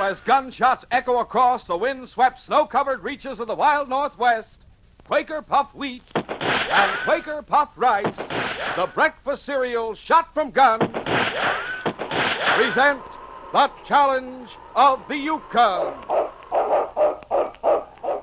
as gunshots echo across the wind-swept, snow-covered reaches of the wild Northwest, Quaker puffed wheat and Quaker puffed rice, the breakfast cereal shot from guns, present the challenge of the Yukon.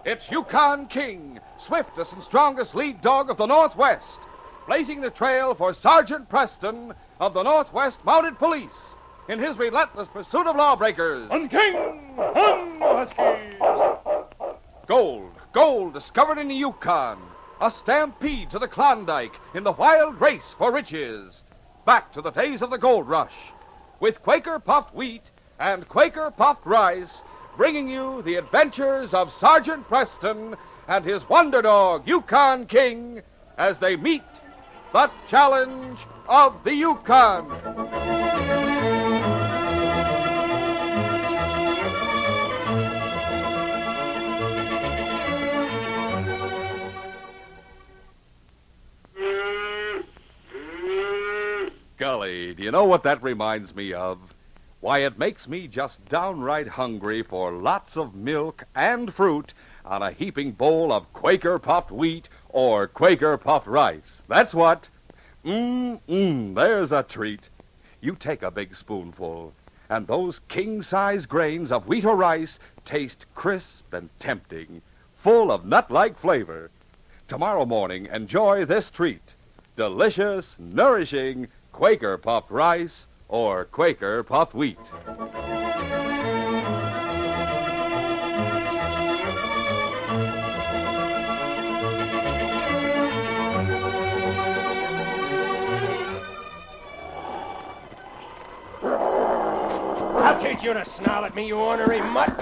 It's Yukon King, swiftest and strongest lead dog of the Northwest, blazing the trail for Sergeant Preston of the Northwest Mounted Police in his relentless pursuit of lawbreakers. On King! On, Huskies! Gold discovered in the Yukon. A stampede to the Klondike in the wild race for riches. Back to the days of the gold rush. With Quaker puffed wheat and Quaker puffed rice, bringing you the adventures of Sergeant Preston and his wonder dog, Yukon King, as they meet the challenge of the Yukon. Golly, do you know what that reminds me of? Why, it makes me just downright hungry for lots of milk and fruit on a heaping bowl of Quaker puffed wheat or Quaker puffed rice. That's what. There's a treat. You take a big spoonful, and those king-size grains of wheat or rice taste crisp and tempting, full of nut-like flavor. Tomorrow morning, enjoy this treat. Delicious, nourishing Quaker puffed rice or Quaker puffed wheat. I'll teach you to snarl at me, you ornery mutt.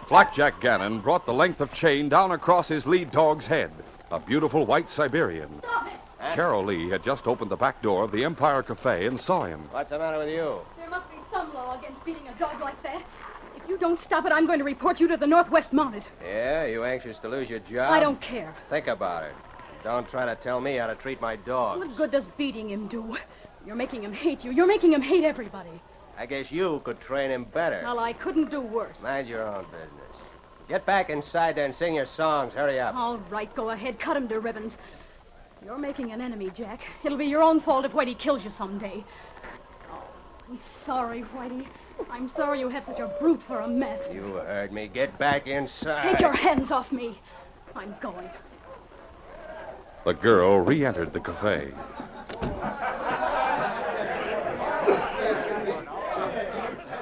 Blackjack Gannon brought the length of chain down across his lead dog's head, a beautiful white Siberian. Stop it! Carol Lee had just opened the back door of the Empire Cafe and saw him. What's the matter with you? There must be some law against beating a dog like that. If you don't stop it, I'm going to report you to the Northwest Mounted. Yeah, you anxious to lose your job? I don't care. Think about it. Don't try to tell me how to treat my dog. What good does beating him do? You're making him hate you. You're making him hate everybody. I guess you could train him better. Well, I couldn't do worse. Mind your own business. Get back inside there and sing your songs. Hurry up. All right, go ahead. Cut him to ribbons. You're making an enemy, Jack. It'll be your own fault if Whitey kills you someday. Oh, I'm sorry, Whitey. I'm sorry you have such a brute for a mess. You heard me. Get back inside. Take your hands off me. I'm going. The girl re-entered the cafe.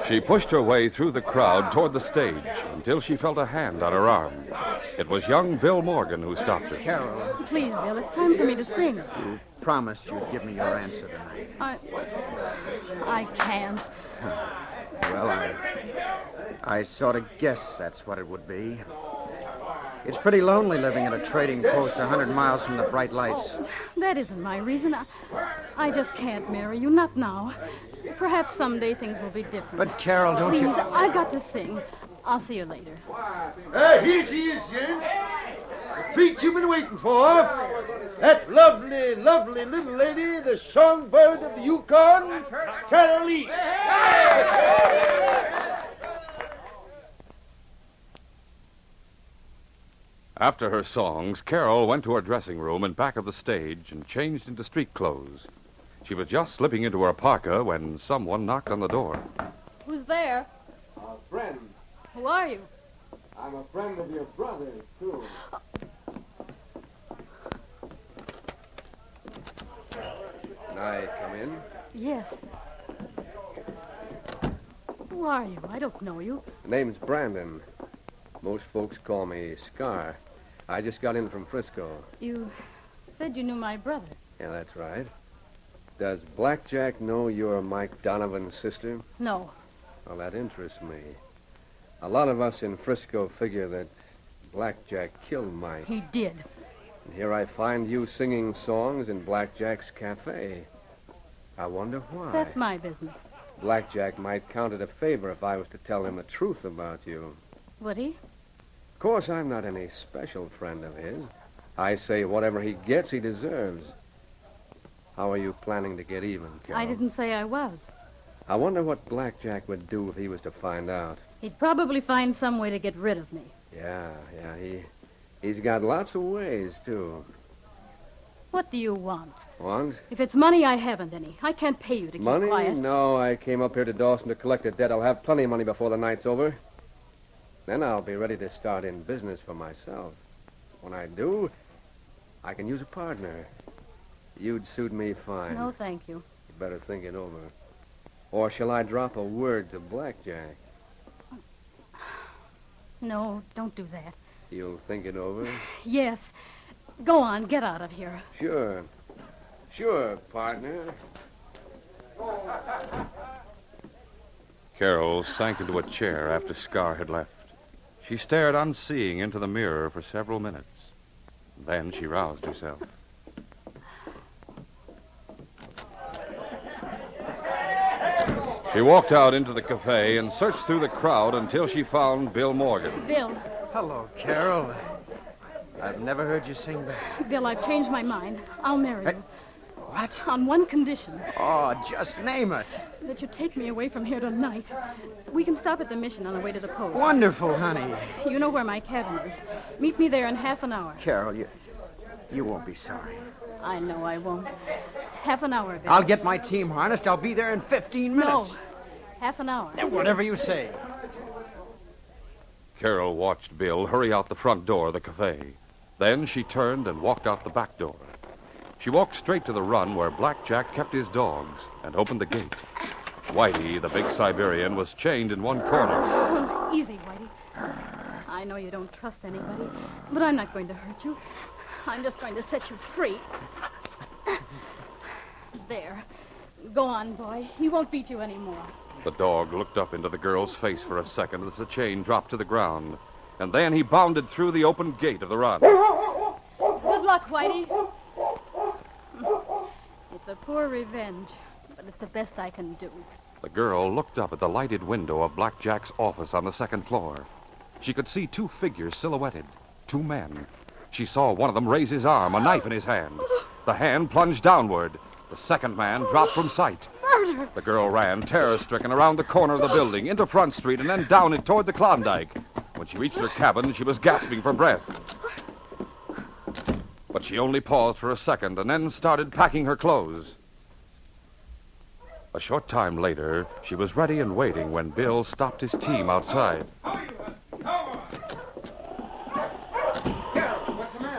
She pushed her way through the crowd toward the stage until she felt a hand on her arm. It was young Bill Morgan who stopped her. Carol, Please, Bill, it's time for me to sing. you promised you'd give me your answer tonight. I can't. Well, I sort of guessed that's what it would be. It's pretty lonely living at a trading post 100 miles from the bright lights. That isn't my reason. I just can't marry you, not now. Perhaps someday things will be different. But, Carol, don't Please, you... I've got to sing. I'll see you later. Here she is, gents. The treat you've been waiting for. That lovely, lovely little lady, the songbird of the Yukon, Carol Lee. After her songs, Carol went to her dressing room in back of the stage and changed into street clothes. She was just slipping into her parka when someone knocked on the door. Who's there? A friend. Who are you? I'm a friend of your brother, too. Can I come in? Yes. Who are you? I don't know you. The name's Brandon. Most folks call me Scar. I just got in from Frisco. You said you knew my brother. Yeah, that's right. Does Blackjack know you're Mike Donovan's sister? No. Well, that interests me. A lot of us in Frisco figure that Blackjack killed Mike. He did. And here I find you singing songs in Blackjack's cafe. I wonder why. That's my business. Blackjack might count it a favor if I was to tell him the truth about you. Would he? Of course, I'm not any special friend of his. I say whatever he gets, he deserves. How are you planning to get even, Carol? I didn't say I was. I wonder what Blackjack would do if he was to find out. He'd probably find some way to get rid of me. Yeah, he's got lots of ways, too. What do you want? Want? If it's money, I haven't any. I can't pay you to keep Money? quiet. No, I came up here to Dawson to collect a debt. I'll have plenty of money before the night's over. Then I'll be ready to start in business for myself. When I do, I can use a partner. You'd suit me fine. No, thank you. You better think it over. Or shall I drop a word to Blackjack? No, don't do that. You'll think it over? Yes. Go on, get out of here. Sure. Sure, partner. Carol sank into a chair after Scar had left. She stared unseeing into the mirror for several minutes. Then she roused herself. She walked out into the cafe and searched through the crowd until she found Bill Morgan. Bill. Hello, Carol. I've never heard you sing that. Bill, I've changed my mind. I'll marry you. What? On one condition. Oh, just name it. That you take me away from here tonight. We can stop at the mission on the way to the post. Wonderful, honey. You know where my cabin is. Meet me there in half an hour. Carol, you won't be sorry. I know I won't. Half an hour, Bill. I'll get my team harnessed. I'll be there in 15 minutes. No. Half an hour. Whatever you say. Carol watched Bill hurry out the front door of the cafe. Then she turned and walked out the back door. She walked straight to the run where Blackjack kept his dogs and opened the gate. Whitey, the big Siberian, was chained in one corner. Easy, Whitey. I know you don't trust anybody, but I'm not going to hurt you. I'm just going to set you free. There. Go on, boy. He won't beat you anymore. The dog looked up into the girl's face for a second as the chain dropped to the ground. And then he bounded through the open gate of the run. Good luck, Whitey. It's a poor revenge, but it's the best I can do. The girl looked up at the lighted window of Blackjack's office on the second floor. She could see two figures silhouetted, two men. She saw one of them raise his arm, a knife in his hand. The hand plunged downward. The second man dropped from sight. Murder! The girl ran, terror-stricken, around the corner of the building, into Front Street, and then down it toward the Klondike. When she reached her cabin, she was gasping for breath. But she only paused for a second and then started packing her clothes. A short time later, she was ready and waiting when Bill stopped his team outside.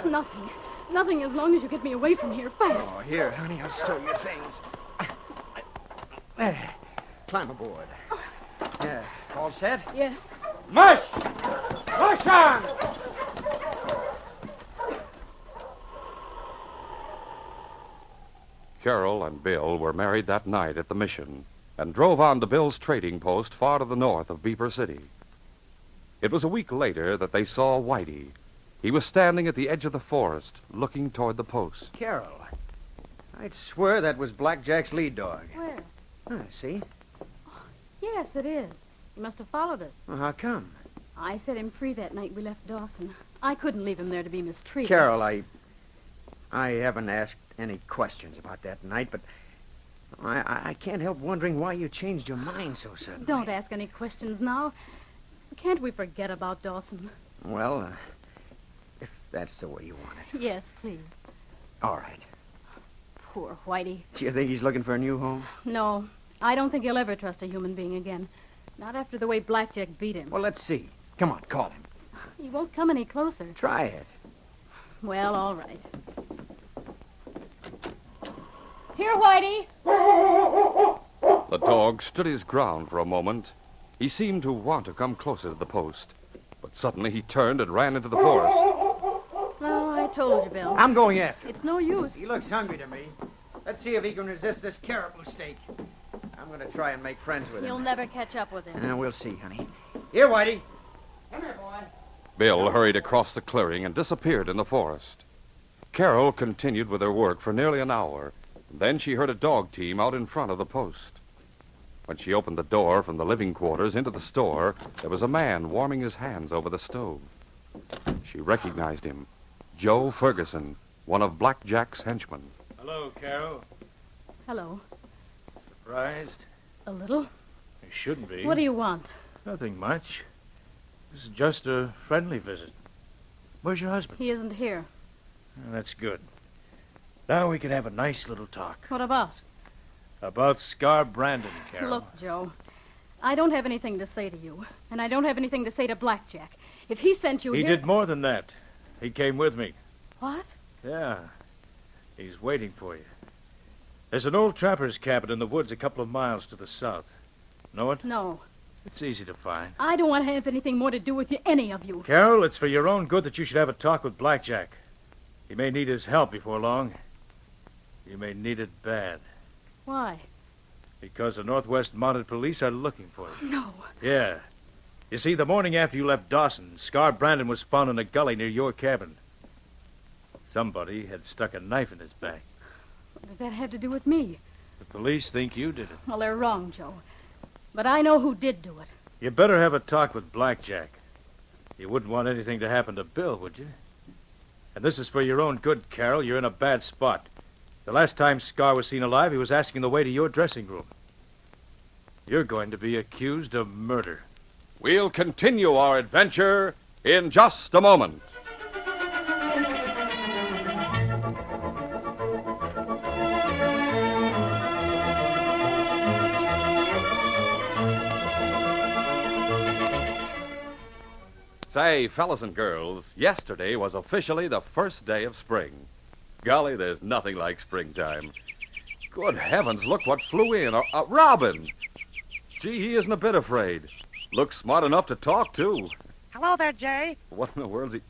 Nothing. Nothing as long as you get me away from here fast. Oh, here, honey, I'll stow your things. There. Climb aboard. Yeah. All set? Yes. Mush! Mush on! Carol and Bill were married that night at the mission and drove on to Bill's trading post far to the north of Beaver City. It was a week later that they saw Whitey. He was standing at the edge of the forest, looking toward the post. Carol, I'd swear that was Blackjack's lead dog. Where? See? Yes, it is. He must have followed us. Well, how come? I set him free that night we left Dawson. I couldn't leave him there to be mistreated. Carol, I haven't asked any questions about that night, but I can't help wondering why you changed your mind so suddenly. Don't ask any questions now. Can't we forget about Dawson? Well, if that's the way you want it. Yes, please. All right. Poor Whitey. Do you think he's looking for a new home? No, I don't think he'll ever trust a human being again. Not after the way Blackjack beat him. Well, let's see. Come on, call him. He won't come any closer. Try it. Well, all right. Here, Whitey. The dog stood his ground for a moment. He seemed to want to come closer to the post. But suddenly he turned and ran into the forest. Oh, I told you, Bill. I'm going after him. It's no use. He looks hungry to me. Let's see if he can resist this caribou steak. I'm going to try and make friends with him. You'll never catch up with him. We'll see, honey. Here, Whitey. Come here, boy. Bill hurried across the clearing and disappeared in the forest. Carol continued with her work for nearly an hour. Then she heard a dog team out in front of the post. When she opened the door from the living quarters into the store, there was a man warming his hands over the stove. She recognized him. Joe Ferguson, one of Blackjack's henchmen. Hello, Carol. Hello. Surprised? A little. It shouldn't be. What do you want? Nothing much. This is just a friendly visit. Where's your husband? He isn't here. Oh, that's good. Now we can have a nice little talk. What about? About Scar Brandon, Carol. Look, Joe, I don't have anything to say to you, and I don't have anything to say to Blackjack. If he sent you He here... did more than that. He came with me. What? Yeah. He's waiting for you. There's an old trapper's cabin in the woods a couple of miles to the south. Know it? No. It's easy to find. I don't want to have anything more to do with you, any of you. Carol, it's for your own good that you should have a talk with Blackjack. He may need his help before long. You may need it bad. Why? Because the Northwest Mounted Police are looking for you. No. Yeah. You see, the morning after you left Dawson, Scar Brandon was found in a gully near your cabin. Somebody had stuck a knife in his back. What does that have to do with me? The police think you did it. Well, they're wrong, Joe. But I know who did do it. You better have a talk with Blackjack. You wouldn't want anything to happen to Bill, would you? And this is for your own good, Carol. You're in a bad spot. The last time Scar was seen alive, he was asking the way to your dressing room. You're going to be accused of murder. We'll continue our adventure in just a moment. Say, fellas and girls, yesterday was officially the first day of spring. Golly, there's nothing like springtime. Good heavens, look what flew in. A robin. Gee, he isn't a bit afraid. Looks smart enough to talk, too. Hello there, Jay. What in the world's he...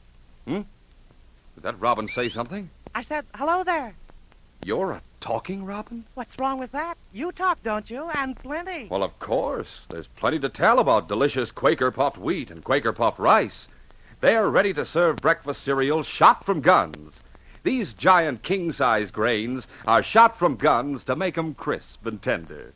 Did that robin say something? I said, hello there. You're a talking robin? What's wrong with that? You talk, don't you? And plenty. Well, of course. There's plenty to tell about delicious Quaker puffed wheat and Quaker puffed rice. They're ready to serve breakfast cereals shot from guns. These giant king-size grains are shot from guns to make 'em crisp and tender.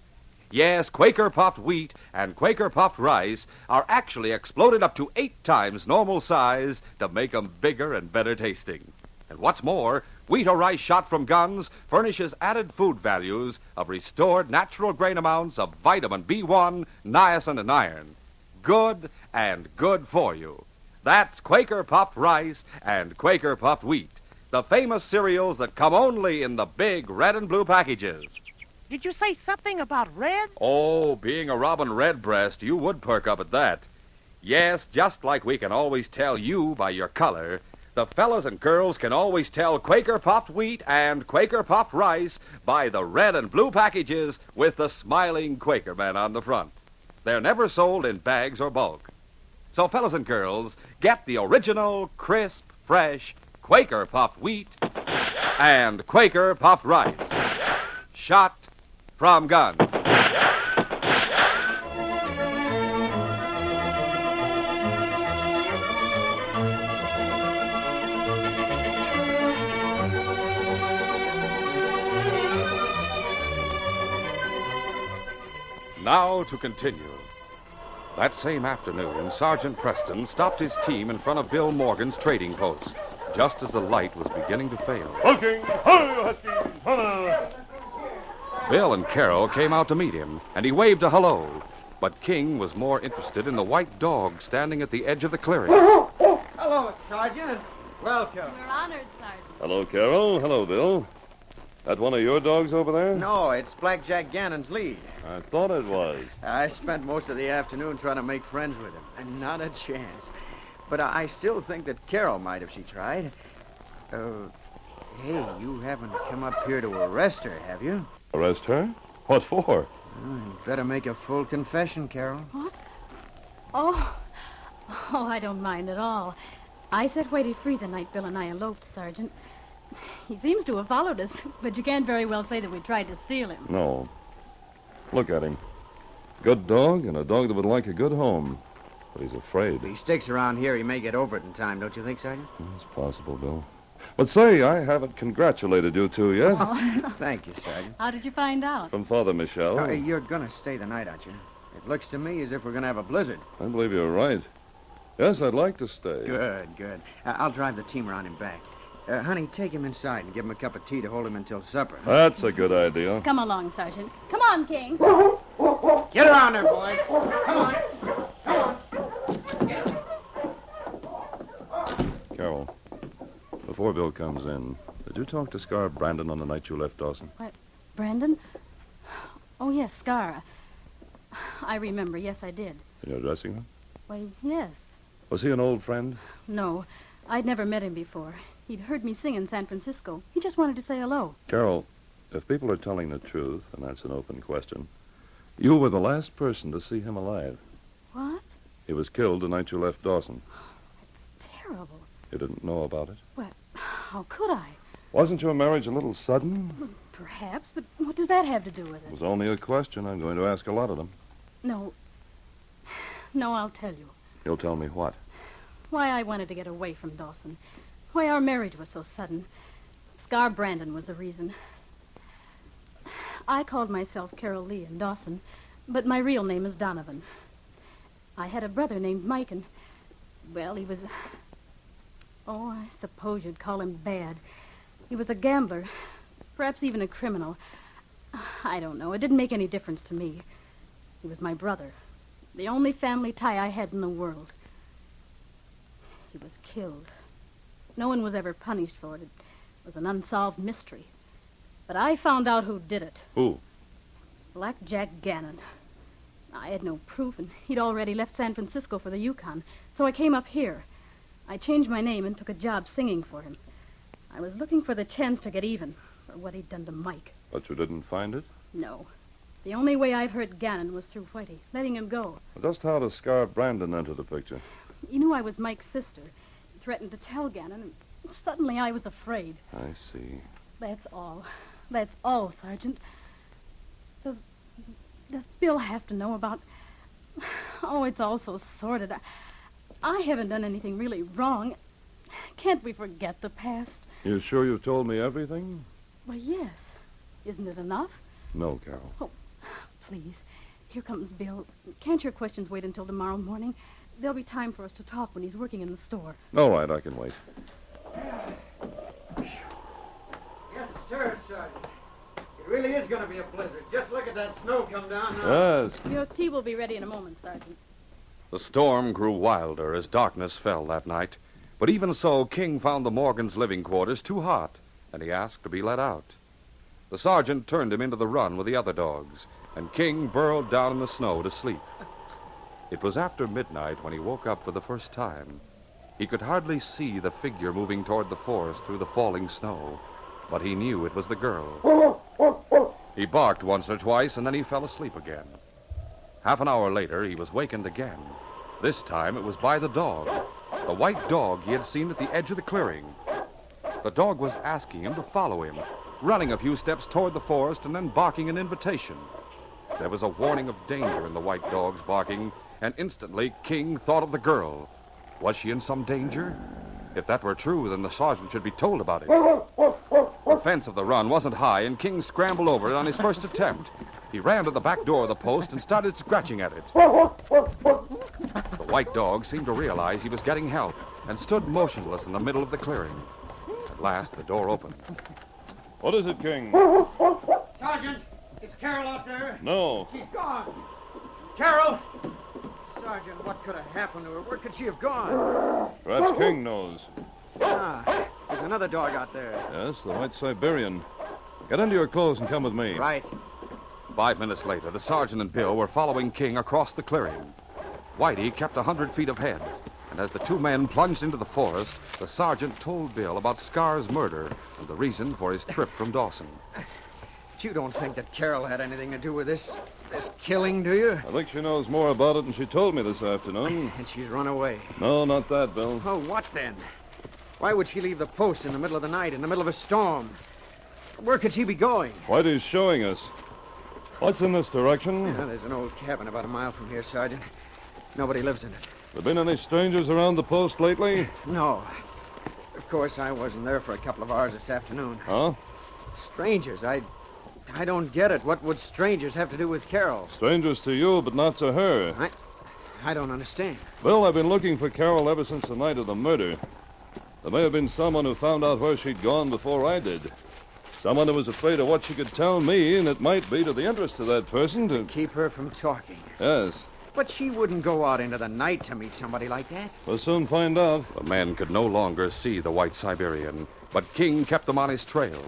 Yes, Quaker puffed wheat and Quaker puffed rice are actually exploded up to 8 times normal size to make 'em bigger and better tasting. And what's more, wheat or rice shot from guns furnishes added food values of restored natural grain amounts of vitamin B1, niacin, and iron. Good and good for you. That's Quaker puffed rice and Quaker puffed wheat, the famous cereals that come only in the big red and blue packages. Did you say something about red? Oh, being a robin redbreast, you would perk up at that. Yes, just like we can always tell you by your color, the fellas and girls can always tell Quaker puffed wheat and Quaker puffed rice by the red and blue packages with the smiling Quaker man on the front. They're never sold in bags or bulk. So, fellas and girls, get the original, crisp, fresh Quaker puffed wheat and Quaker puffed rice. Shot from guns. Now to continue. That same afternoon, Sergeant Preston stopped his team in front of Bill Morgan's trading post, just as the light was beginning to fail. Hulking! Ho, Huskies! Holla! Bill and Carol came out to meet him, and he waved a hello. But King was more interested in the white dog standing at the edge of the clearing. Hello, Sergeant. Welcome. We're honored, Sergeant. Hello, Carol. Hello, Bill. That one of your dogs over there? No, it's Blackjack Gannon's lead. I thought it was. I spent most of the afternoon trying to make friends with him, and not a chance. But I still think that Carol might if she tried. Hey, you haven't come up here to arrest her, have you? Arrest her? What for? You'd better make a full confession, Carol. What? Oh, I don't mind at all. I set Whitey free the night Bill and I eloped, Sergeant. He seems to have followed us, but you can't very well say that we tried to steal him. No. Look at him. Good dog, and a dog that would like a good home. But he's afraid. If he sticks around here, he may get over it in time, don't you think, Sergeant? It's possible, Bill. But say, I haven't congratulated you two yet. Oh. Thank you, Sergeant. How did you find out? From Father Michel. You're going to stay the night, aren't you? It looks to me as if we're going to have a blizzard. I believe you're right. Yes, I'd like to stay. Good. I'll drive the team around and back. Honey, take him inside and give him a cup of tea to hold him until supper. That's a good idea. Come along, Sergeant. Come on, King. Get around there, boys. Come on. Carol, before Bill comes in, did you talk to Scar Brandon on the night you left Dawson? What, Brandon? Oh, yes, Scar. I remember. Yes, I did. In your dressing room? Why, yes. Was he an old friend? No, I'd never met him before. He'd heard me sing in San Francisco. He just wanted to say hello. Carol, if people are telling the truth, and that's an open question, you were the last person to see him alive. What? He was killed the night you left Dawson. It's terrible. You didn't know about it? Well, how could I? Wasn't your marriage a little sudden? Perhaps, but what does that have to do with It it? was only a question. I'm going to ask a lot of them. No. No, I'll tell you. You'll tell me what? Why I wanted to get away from Dawson. Why our marriage was so sudden. Scar Brandon was the reason. I called myself Carol Lee in Dawson, but my real name is Donovan. I had a brother named Mike, and, well, he was... Oh, I suppose you'd call him bad. He was a gambler, perhaps even a criminal. I don't know. It didn't make any difference to me. He was my brother, the only family tie I had in the world. He was killed. No one was ever punished for it. It was an unsolved mystery. But I found out who did it. Who? Black Jack Gannon. I had no proof, and he'd already left San Francisco for the Yukon, so I came up here. I changed my name and took a job singing for him. I was looking for the chance to get even for what he'd done to Mike. But you didn't find it? No. The only way I've hurt Gannon was through Whitey, letting him go. Well, just how does Scar Brandon enter the picture? He knew I was Mike's sister. He threatened to tell Gannon, and suddenly I was afraid. I see. That's all. That's all, Sergeant. Does Bill have to know about... Oh, it's all so sordid. I haven't done anything really wrong. Can't we forget the past? You sure you've told me everything? Well, yes. Isn't it enough? No, Carol. Oh, please. Here comes Bill. Can't your questions wait until tomorrow morning? There'll be time for us to talk when he's working in the store. All right, I can wait. Yes, sir, Sergeant. It really is going to be a blizzard. Just look at that snow come down now. Yes. Your tea will be ready in a moment, Sergeant. The storm grew wilder as darkness fell that night. But even so, King found the Morgans' living quarters too hot, and he asked to be let out. The sergeant turned him into the run with the other dogs, and King burrowed down in the snow to sleep. It was after midnight when he woke up for the first time. He could hardly see the figure moving toward the forest through the falling snow, but he knew it was the girl. He barked once or twice, and then he fell asleep again. Half an hour later, he was wakened again. This time it was by the dog, the white dog he had seen at the edge of the clearing. The dog was asking him to follow him, running a few steps toward the forest and then barking an invitation. There was a warning of danger in the white dog's barking, and instantly King thought of the girl. Was she in some danger? If that were true, then the sergeant should be told about it. The fence of the run wasn't high, and King scrambled over it on his first attempt. He ran to the back door of the post and started scratching at it. The white dog seemed to realize he was getting help and stood motionless in the middle of the clearing. At last, the door opened. What is it, King? Sergeant, is Carol out there? No. She's gone. Carol! Sergeant, what could have happened to her? Where could she have gone? Perhaps King knows. Ah, there's another dog out there. Yes, the white Siberian. Get into your clothes and come with me. Right. 5 minutes later, the sergeant and Bill were following King across the clearing. Whitey kept 100 feet ahead, and as the two men plunged into the forest, the sergeant told Bill about Scar's murder and the reason for his trip from Dawson. But you don't think that Carol had anything to do with this killing, do you? I think she knows more about it than she told me this afternoon. And she's run away. No, not that, Bill. Oh, what then? Why would she leave the post in the middle of the night, in the middle of a storm? Where could she be going? Whitey's showing us. What's in this direction? Yeah, there's an old cabin about a mile from here, Sergeant. Nobody lives in it. There been any strangers around the post lately? No. Of course, I wasn't there for a couple of hours this afternoon. Huh? Strangers? I don't get it. What would strangers have to do with Carol? Strangers to you, but not to her. I don't understand. Bill, I've been looking for Carol ever since the night of the murder. There may have been someone who found out where she'd gone before I did. Someone who was afraid of what she could tell me, and it might be to the interest of that person to... Keep her from talking. Yes. But she wouldn't go out into the night to meet somebody like that. We'll soon find out. The men could no longer see the white Siberian, but King kept them on his trail.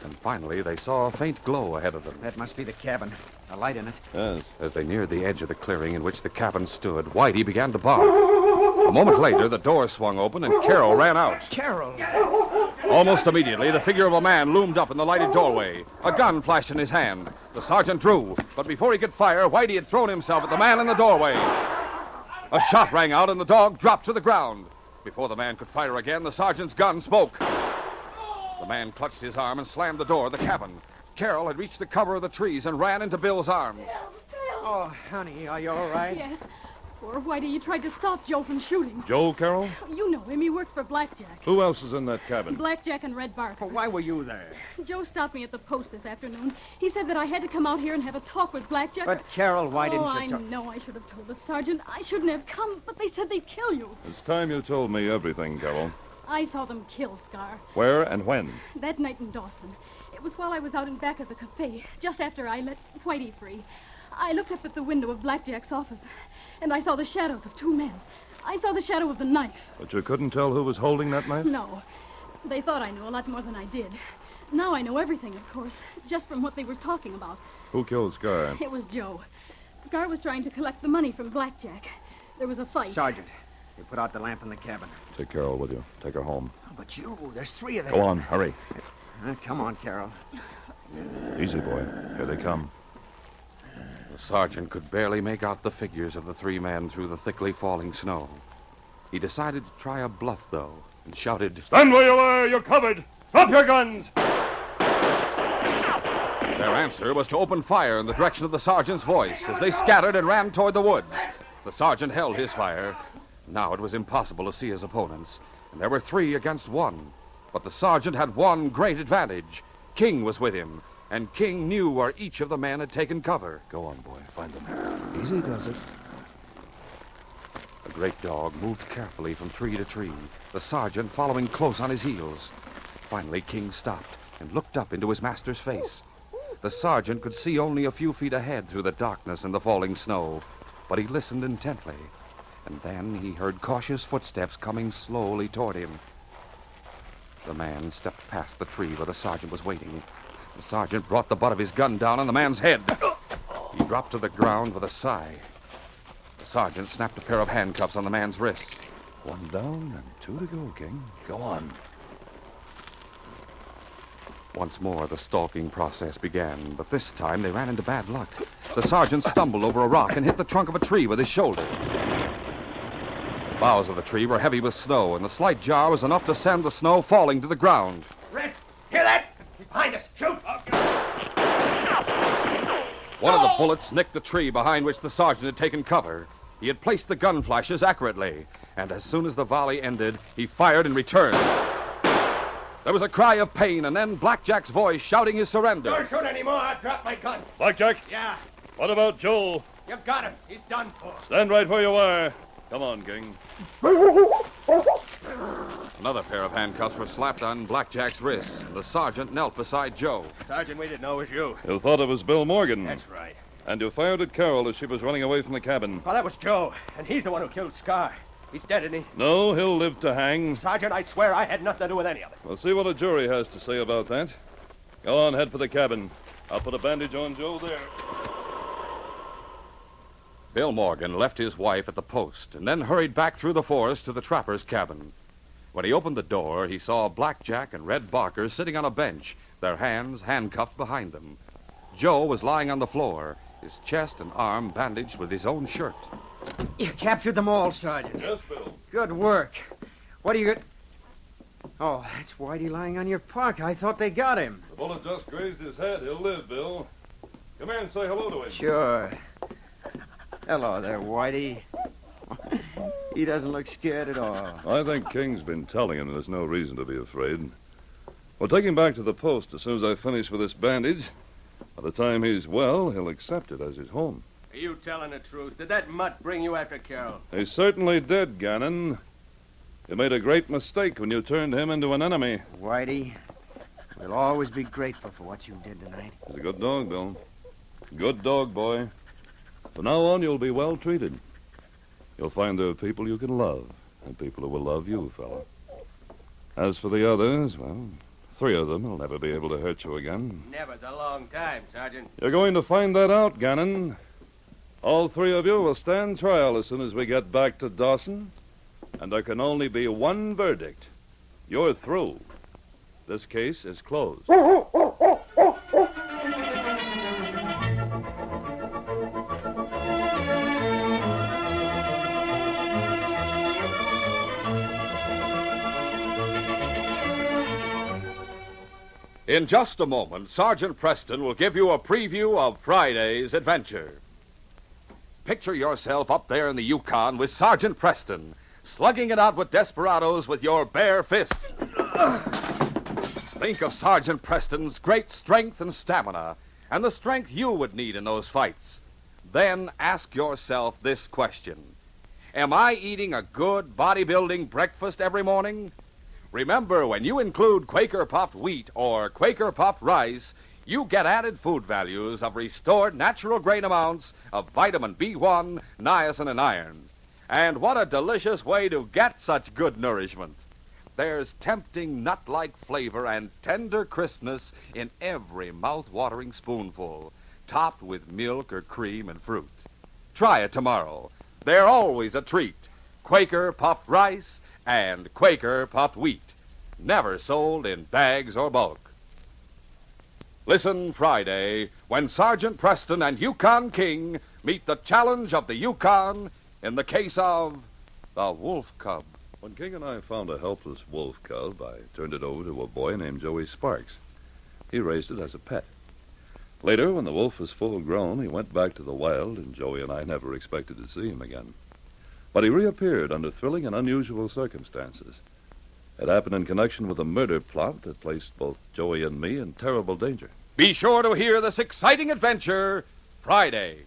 And finally, they saw a faint glow ahead of them. That must be the cabin. A light in it. Yes. As they neared the edge of the clearing in which the cabin stood, Whitey began to bark. A moment later, the door swung open and Carol ran out. Carol! Almost immediately, the figure of a man loomed up in the lighted doorway. A gun flashed in his hand. The sergeant drew, but before he could fire, Whitey had thrown himself at the man in the doorway. A shot rang out and the dog dropped to the ground. Before the man could fire again, the sergeant's gun spoke. The man clutched his arm and slammed the door of the cabin. Carol had reached the cover of the trees and ran into Bill's arms. Oh, honey, are you all right? Yes. Poor Whitey, he tried to stop Joe from shooting. Joe, Carol? You know him. He works for Blackjack. Who else is in that cabin? Blackjack and Red Barker. Well, why were you there? Joe stopped me at the post this afternoon. He said that I had to come out here and have a talk with Blackjack. But, Carol, why didn't I you talk? know I should have told the sergeant. I shouldn't have come, but they said they'd kill you. It's time you told me everything, Carol. I saw them kill Scar Where and when? that night in Dawson. It was while I was out in back of the cafe, just after I let Whitey free. I looked up at the window of Blackjack's office, and I saw the shadows of two men. I saw the shadow of the knife. But you couldn't tell who was holding that knife? No. They thought I knew a lot more than I did. Now I know everything, of course, just from what they were talking about. Who killed Scar? It was Joe. Scar was trying to collect the money from Blackjack. There was a fight. Sergeant, you put out the lamp in the cabin. Take Carol with you. Take her home. Oh, but you, there's three of them. Go on, hurry. Come on, Carol. Easy, boy. Here they come. The sergeant could barely make out the figures of the three men through the thickly falling snow. He decided to try a bluff, though, and shouted, Stand where you are! You're covered! Drop your guns! Their answer was to open fire in the direction of the sergeant's voice as they scattered and ran toward the woods. The sergeant held his fire. Now it was impossible to see his opponents, and there were 3 against 1. But the sergeant had one great advantage. King was with him, and King knew where each of the men had taken cover. Go on, boy. Find them. Easy does it. The great dog moved carefully from tree to tree, the sergeant following close on his heels. Finally, King stopped and looked up into his master's face. The sergeant could see only a few feet ahead through the darkness and the falling snow, but he listened intently. And then he heard cautious footsteps coming slowly toward him. The man stepped past the tree where the sergeant was waiting. The sergeant brought the butt of his gun down on the man's head. He dropped to the ground with a sigh. The sergeant snapped a pair of handcuffs on the man's wrists. 1 down and 2 to go, King. Go on. Once more, the stalking process began, but this time they ran into bad luck. The sergeant stumbled over a rock and hit the trunk of a tree with his shoulder. The boughs of the tree were heavy with snow, and the slight jar was enough to send the snow falling to the ground. Red, hear that? He's behind us. Shoot! One of the bullets nicked the tree behind which the sergeant had taken cover. He had placed the gun flashes accurately, and as soon as the volley ended, he fired in return. There was a cry of pain, and then Blackjack's voice shouting his surrender. Don't shoot anymore. I'll drop my gun. Blackjack? Yeah, What about Joel? you've got him. He's done for. Stand right where you are. Come on, King. Another pair of handcuffs were slapped on Blackjack's wrists. The sergeant knelt beside Joe. Sergeant, we didn't know it was you. You thought it was Bill Morgan. That's right. And you fired at Carol as she was running away from the cabin. Well, that was Joe, and he's the one who killed Scar. He's dead, isn't he? No, he'll live to hang. Sergeant, I swear I had nothing to do with any of it. We'll see what a jury has to say about that. Go on, head for the cabin. I'll put a bandage on Joe there. Bill Morgan left his wife at the post and then hurried back through the forest to the trapper's cabin. When he opened the door, he saw Blackjack and Red Barker sitting on a bench, their hands handcuffed behind them. Joe was lying on the floor, his chest and arm bandaged with his own shirt. You captured them all, Sergeant. Yes, Bill. Good work. What do you got? Oh, that's Whitey lying on your park. I thought they got him. The bullet just grazed his head. He'll live, Bill. Come here and say hello to him. Sure. Hello there, Whitey. He doesn't look scared at all. I think King's been telling him there's no reason to be afraid. We'll take him back to the post as soon as I finish with this bandage. By the time he's well, he'll accept it as his home. Are you telling the truth? Did that mutt bring you after Carol? He certainly did, Gannon. You made a great mistake when you turned him into an enemy. Whitey, We'll always be grateful for what you did tonight. He's a good dog, Bill. Good dog, boy. From now on, you'll be well treated. You'll find there are people you can love, and people who will love you, fella. As for the others, well, 3 of them will never be able to hurt you again. Never's a long time, Sergeant. You're going to find that out, Gannon. All 3 of you will stand trial as soon as we get back to Dawson. And there can only be one verdict. You're through. This case is closed. In just a moment, Sergeant Preston will give you a preview of Friday's adventure. Picture yourself up there in the Yukon with Sergeant Preston, slugging it out with desperados with your bare fists. Think of Sergeant Preston's great strength and stamina, and the strength you would need in those fights. Then ask yourself this question. Am I eating a good bodybuilding breakfast every morning? Remember, when you include Quaker puffed wheat or Quaker puffed rice, you get added food values of restored natural grain amounts of vitamin B1, niacin, and iron. And what a delicious way to get such good nourishment. There's tempting nut-like flavor and tender crispness in every mouth-watering spoonful, topped with milk or cream and fruit. Try it tomorrow. They're always a treat. Quaker puffed rice and Quaker puffed wheat. Never sold in bags or bulk. Listen Friday when Sergeant Preston and Yukon King meet the challenge of the Yukon in the case of the wolf cub. When King and I found a helpless wolf cub, I turned it over to a boy named Joey Sparks. He raised it as a pet. Later, when the wolf was full grown, he went back to the wild, and Joey and I never expected to see him again. But he reappeared under thrilling and unusual circumstances. It happened in connection with a murder plot that placed both Joey and me in terrible danger. Be sure to hear this exciting adventure Friday.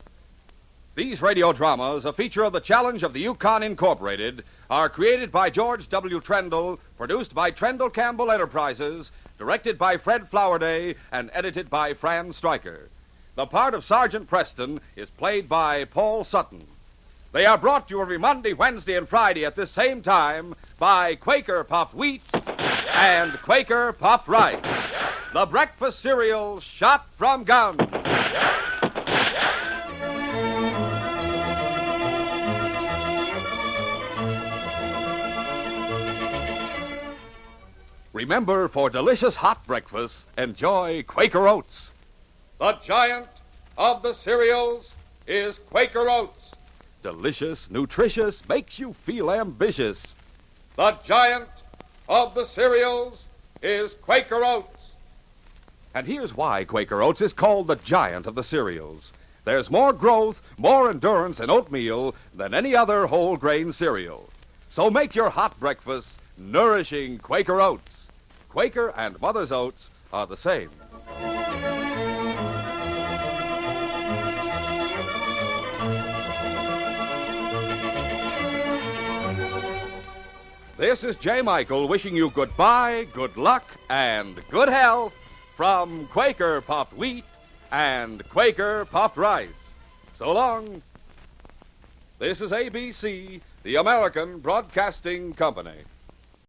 These radio dramas, a feature of the Challenge of the Yukon Incorporated, are created by George W. Trendle, produced by Trendle Campbell Enterprises, directed by Fred Flowerday, and edited by Fran Stryker. The part of Sergeant Preston is played by Paul Sutton. They are brought to you every Monday, Wednesday, and Friday at this same time by Quaker Puffed Wheat and Quaker Puffed Rice, the breakfast cereal shot from guns. Remember, for delicious hot breakfast, enjoy Quaker Oats. The giant of the cereals is Quaker Oats. Delicious, nutritious, makes you feel ambitious. The giant of the cereals is Quaker Oats. And here's why Quaker Oats is called the giant of the cereals. There's more growth, more endurance in oatmeal than any other whole grain cereal. So make your hot breakfast nourishing Quaker Oats. Quaker and Mother's Oats are the same. This is J. Michael wishing you goodbye, good luck, and good health from Quaker Puffed Wheat and Quaker Puffed Rice. So long. This is ABC, the American Broadcasting Company.